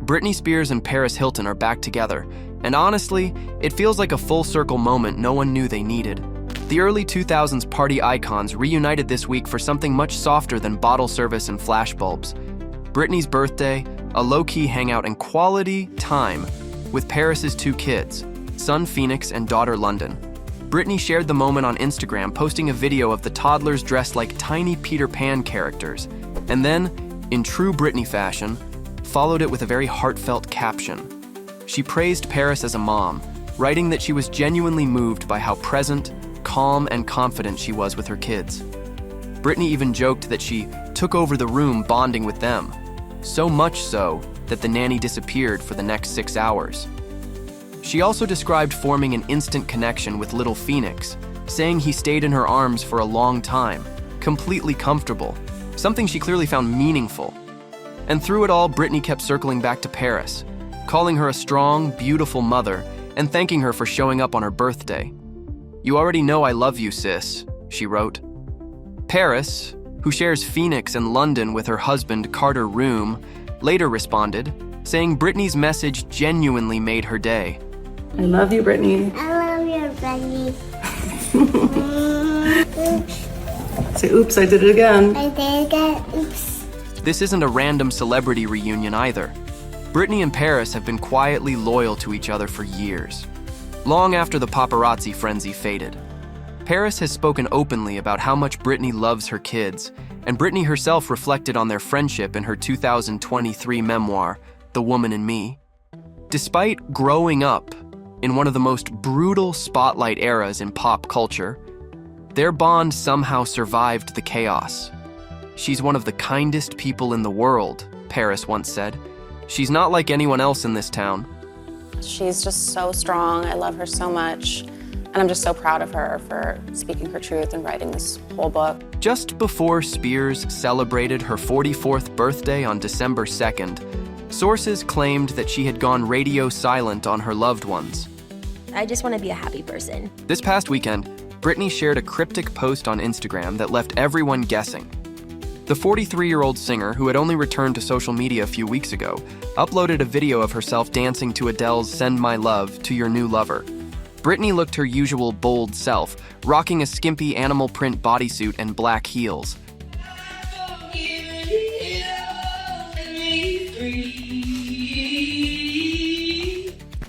Britney Spears and Paris Hilton are back together, and honestly, it feels like a full-circle moment no one knew they needed. The early 2000s party icons reunited this week for something much softer than bottle service and flashbulbs. Britney's birthday, a low-key hangout and quality time with Paris's two kids, son Phoenix and daughter London. Britney shared the moment on Instagram, posting a video of the toddlers dressed like tiny Peter Pan characters, and then, in true Britney fashion, followed it with a very heartfelt caption. She praised Paris as a mom, writing that she was genuinely moved by how present, calm, and confident she was with her kids. Britney even joked that she took over the room bonding with them, so much so that the nanny disappeared for the next 6 hours. She also described forming an instant connection with little Phoenix, saying he stayed in her arms for a long time, completely comfortable, something she clearly found meaningful. And through it all, Britney kept circling back to Paris, calling her a strong, beautiful mother, and thanking her for showing up on her birthday. "You already know I love you, sis," she wrote. Paris, who shares Phoenix and London with her husband Carter Rumour, later responded, saying Britney's message genuinely made her day. I love you, Britney. I love you, Britney. Oops. Say, oops, I did it again. I did it again. Oops. This isn't a random celebrity reunion either. Britney and Paris have been quietly loyal to each other for years, long after the paparazzi frenzy faded. Paris has spoken openly about how much Britney loves her kids, and Britney herself reflected on their friendship in her 2023 memoir, The Woman in Me. Despite growing up in one of the most brutal spotlight eras in pop culture, their bond somehow survived the chaos. "She's one of the kindest people in the world," Paris once said. "She's not like anyone else in this town." She's just so strong. I love her so much. And I'm just so proud of her for speaking her truth and writing this whole book. Just before Spears celebrated her 44th birthday on December 2nd, sources claimed that she had gone radio silent on her loved ones. I just want to be a happy person. This past weekend, Britney shared a cryptic post on Instagram that left everyone guessing. The 43-year-old singer, who had only returned to social media a few weeks ago, uploaded a video of herself dancing to Adele's "Send My Love to Your New Lover." Britney looked her usual bold self, rocking a skimpy animal print bodysuit and black heels.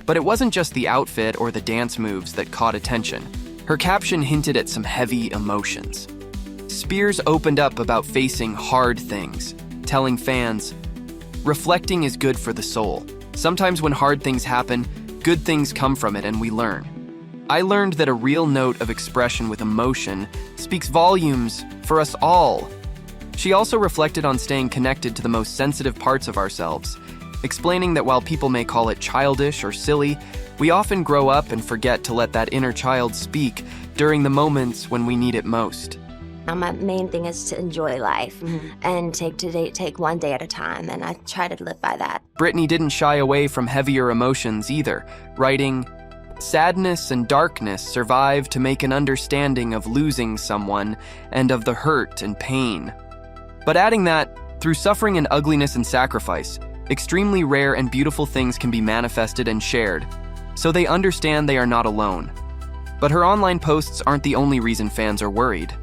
But it wasn't just the outfit or the dance moves that caught attention. Her caption hinted at some heavy emotions. Spears opened up about facing hard things, telling fans, "Reflecting is good for the soul. Sometimes when hard things happen, good things come from it and we learn. I learned that a real note of expression with emotion speaks volumes for us all." She also reflected on staying connected to the most sensitive parts of ourselves, explaining that while people may call it childish or silly, we often grow up and forget to let that inner child speak during the moments when we need it most. My main thing is to enjoy life and take one day at a time, and I try to live by that. Britney didn't shy away from heavier emotions either, writing, "Sadness and darkness survive to make an understanding of losing someone and of the hurt and pain." But adding that, through suffering and ugliness and sacrifice, extremely rare and beautiful things can be manifested and shared, so they understand they are not alone. But her online posts aren't the only reason fans are worried.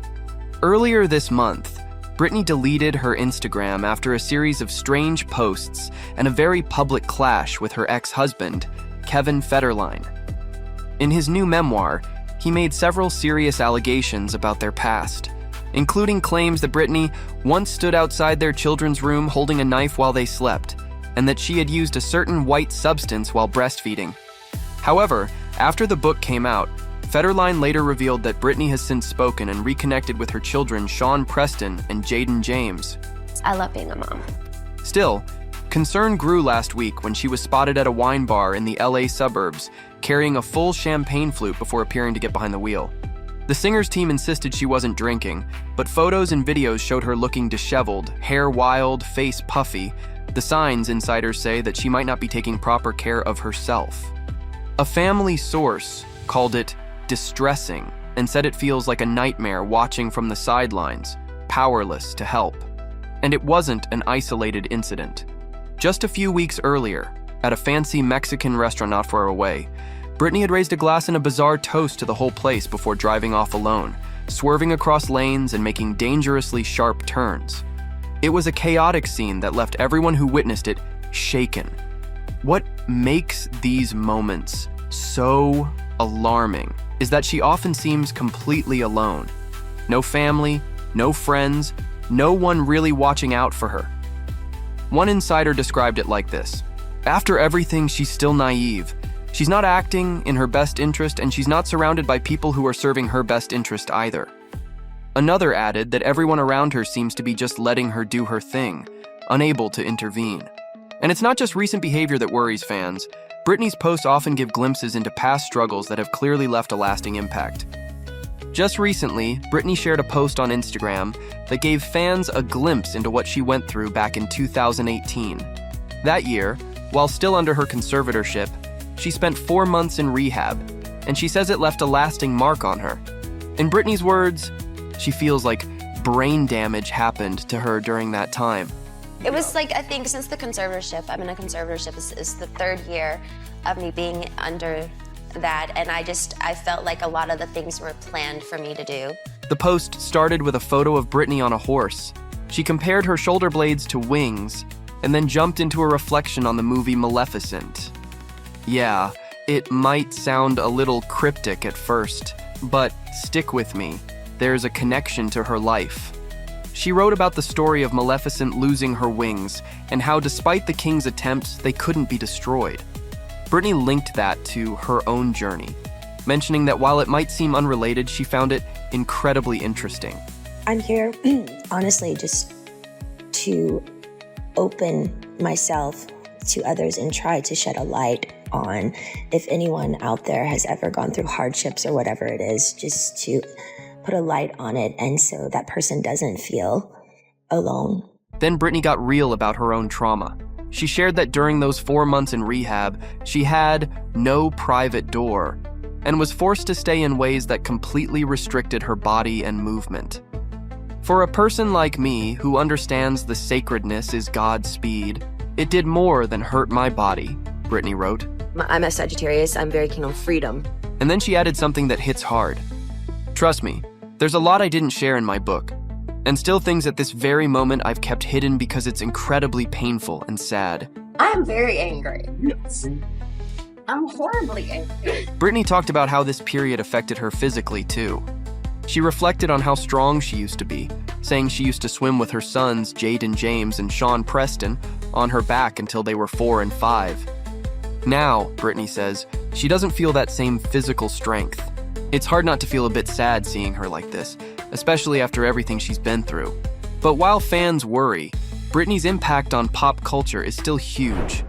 Earlier this month, Britney deleted her Instagram after a series of strange posts and a very public clash with her ex-husband, Kevin Federline. In his new memoir, he made several serious allegations about their past, including claims that Britney once stood outside their children's room holding a knife while they slept, and that she had used a certain white substance while breastfeeding. However, after the book came out, Federline later revealed that Britney has since spoken and reconnected with her children Sean Preston and Jaden James. I love being a mom. Still, concern grew last week when she was spotted at a wine bar in the LA suburbs, carrying a full champagne flute before appearing to get behind the wheel. The singer's team insisted she wasn't drinking, but photos and videos showed her looking disheveled, hair wild, face puffy. The signs, insiders say, that she might not be taking proper care of herself. A family source called it distressing and said it feels like a nightmare watching from the sidelines, powerless to help. And it wasn't an isolated incident. Just a few weeks earlier, at a fancy Mexican restaurant not far away, Britney had raised a glass in a bizarre toast to the whole place before driving off alone, swerving across lanes and making dangerously sharp turns. It was a chaotic scene that left everyone who witnessed it shaken. What makes these moments so alarming is that she often seems completely alone. No family, no friends, no one really watching out for her. One insider described it like this: after everything, she's still naive. She's not acting in her best interest, and she's not surrounded by people who are serving her best interest either. Another added that everyone around her seems to be just letting her do her thing, unable to intervene. And it's not just recent behavior that worries fans. Britney's posts often give glimpses into past struggles that have clearly left a lasting impact. Just recently, Britney shared a post on Instagram that gave fans a glimpse into what she went through back in 2018. That year, while still under her conservatorship, she spent 4 months in rehab, and she says it left a lasting mark on her. In Britney's words, she feels like brain damage happened to her during that time. It was like, I think since the conservatorship, I'm in a conservatorship, is the 3rd year of me being under that, and I felt like a lot of the things were planned for me to do. The post started with a photo of Britney on a horse. She compared her shoulder blades to wings, and then jumped into a reflection on the movie Maleficent. Yeah, it might sound a little cryptic at first, but stick with me. There's a connection to her life. She wrote about the story of Maleficent losing her wings and how, despite the king's attempts, they couldn't be destroyed. Britney linked that to her own journey, mentioning that while it might seem unrelated, she found it incredibly interesting. I'm here, honestly, just to open myself to others and try to shed a light on if anyone out there has ever gone through hardships or whatever it is, just to put a light on it, and so that person doesn't feel alone. Then Britney got real about her own trauma. She shared that during those 4 months in rehab, she had no private door and was forced to stay in ways that completely restricted her body and movement. For a person like me who understands the sacredness is God's speed, it did more than hurt my body, Britney wrote. I'm a Sagittarius, I'm very keen on freedom. And then she added something that hits hard. Trust me, there's a lot I didn't share in my book, and still things at this very moment I've kept hidden because it's incredibly painful and sad. I'm very angry. Yes. I'm horribly angry. Britney talked about how this period affected her physically too. She reflected on how strong she used to be, saying she used to swim with her sons, Jaden James and Sean Preston, on her back until they were 4 and 5. Now, Britney says, she doesn't feel that same physical strength. It's hard not to feel a bit sad seeing her like this, especially after everything she's been through. But while fans worry, Britney's impact on pop culture is still huge.